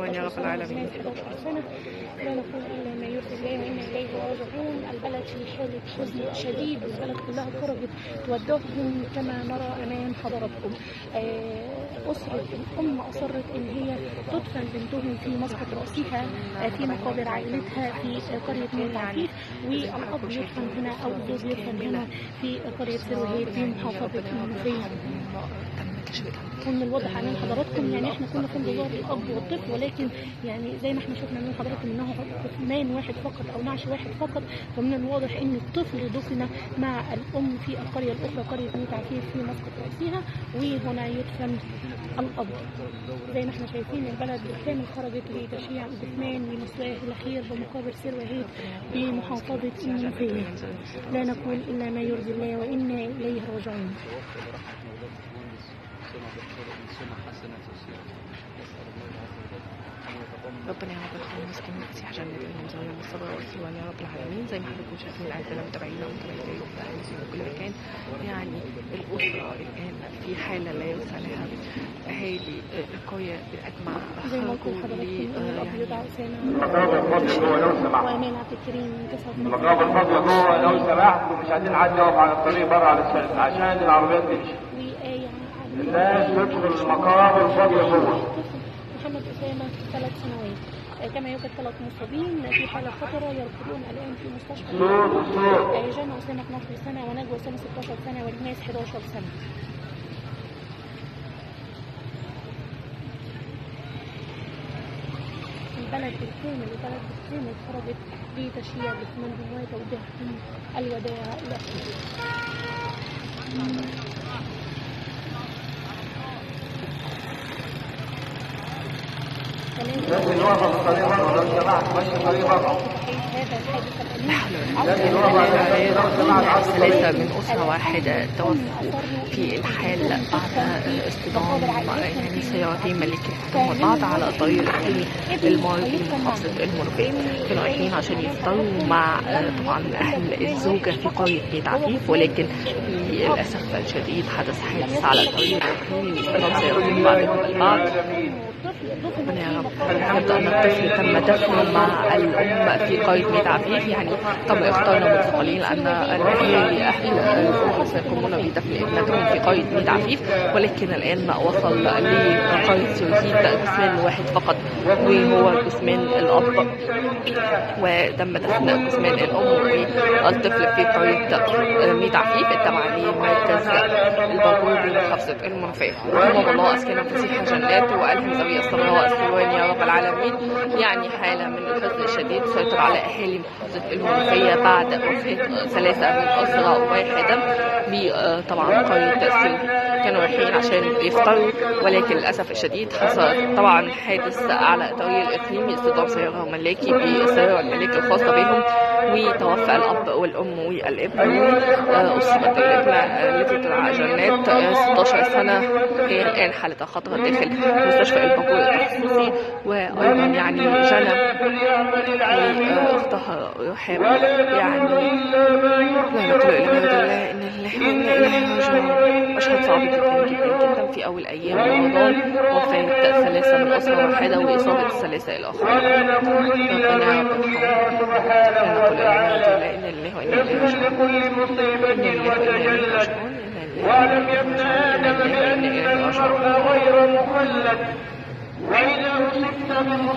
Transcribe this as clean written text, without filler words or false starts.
آمين يا 19 رب سنة العالمين. وزمان 11 سنة. لا نقول إلا ما يرضي الله وإنا إليه راجعون. البلد في حالة حزن شديد، والبلد كلها خرجت تودعهم كما نرى أمام حضراتكم. أسرة الأم أصرت إن هي تدفن بنتهم في مسقط رأسها في مقابر عائلتها في قرية ميت عفيف، والأب يدفن هنا أو الزوج يدفن هنا في قرية سروهيد في محافظة المنوفية. ومن الواضح امام حضراتكم يعني احنا كنا في انتظار الاب والطفل، ولكن يعني زي ما احنا شفنا من حضراتكم انه طفلان واحد فقط او نعش واحد فقط، ومن الواضح ان الطفل دفن مع الام في القريه الاخرى قريه ميت عفيف في مسقط راسها، وهنا يدفن الاب. زي ما احنا شايفين البلد بالكامل خرجت لتشييع الجثمان لمسواه الاخير بمقابر سروهيد بمحافظه المنوفيه. لا نقول الا ما يرضي الله وانا اليه راجعون. ربنا يا رب يرحم المسكين ويفسح جنة المزايا والصبر والسلوان يا رب العالمين. زي ما حضراتكم شايفين الاعزاء متابعينا ومتابعينا في كل مكان، يعني الاسره الان في حاله لا يرثى لها. اهالي القريه باجمع زي ما قلت لحضراتكم ان الاب يدعى اسامه وامال عبد الكريم من 9 مقام الفضل جوه لو سمحت، ومش عايزين حد يقف على الطريق بره على السلم عشان العربيات تمشي. الناس تدخل مقام الفضل جوه. محمد أسامة 3 سنوات. كما يوجد 3 مصابين في حالة خطرة يركضون الآن في مستشفى. جنى أسامة 12 سنة ونجوى أسامة 16 سنة والناس 11 سنة. البلد بالكامل خرجت لتشييع جثمانهم وتوديعهم الوداع الأخير. لازم يوقف الطريق بره لو سمحت، ماشي الطريق بره. ثلاثة من أسرة واحدة توفوا في الحال بعد اصطدام يعني سيارتين ملكتهم بعض على طريق الحلمي الماضي في محافظة المنوفية. كانوا رايحين عشان يفطروا مع طبعا أهل الزوجة في قرية ميت عفيف، ولكن للأسف الشديد حدث حادث على طريق الحلمي واصطدام سيارتين بعضهم البعض. ربنا يا رب. الحمد أن الطفل تم دفنه مع الأم في قرية ميت عفيف، يعني تم اختارنا من قليل أن أهل الزوجة سيقومون بدفن ابنتهم في قرية ميت عفيف، ولكن الآن وصل لقرية سروهيد جثمان واحد فقط وهو جثمان الأب، وتم دفن جثمان الأم والطفل في قرية ميت عفيف التابعة لمركز البابور بمحافظة المنوفية. رحمه الله أسكنهم فسيح جنات وألهم زاوية الصبر والسلوان يا رب العالمين. يعني حالة من الحزن الشديد تسيطر على أهالي محافظة المنوفية بعد وفاة 3 من أسرة واحدة بطبعا قرية سروهيد. كانوا رايحين عشان يفطروا، ولكن للأسف الشديد حصل طبعا حادث على طريق الإقليمي اصطدام سيارة ملاكي بالسيارة الملاكي الخاصة بهم، وتوفى الأب والأم والابن. وأصيبت الابنة التي تدعى جنات 16 سنة هي الآن حالتها خطرة داخل مستشفى البابور التخصصي. وأيضا يعني جنى أختها رحاب، يعني لا نقول إلا ما يرضي الله إن الله إليه راجعون. مشهد صعب جدا جدا جدا في أول أيام رمضان، وفاة 3 من أسرة واحدة وإصابة 3 الآخرين. ربنا يرحمهم. لا نقول إلا ما يرضي الله إن الله وإنا إليه راجعون. إن الله وإنا إليه راجعون. ولم يبن آدم من أجل غير مخلد وإذا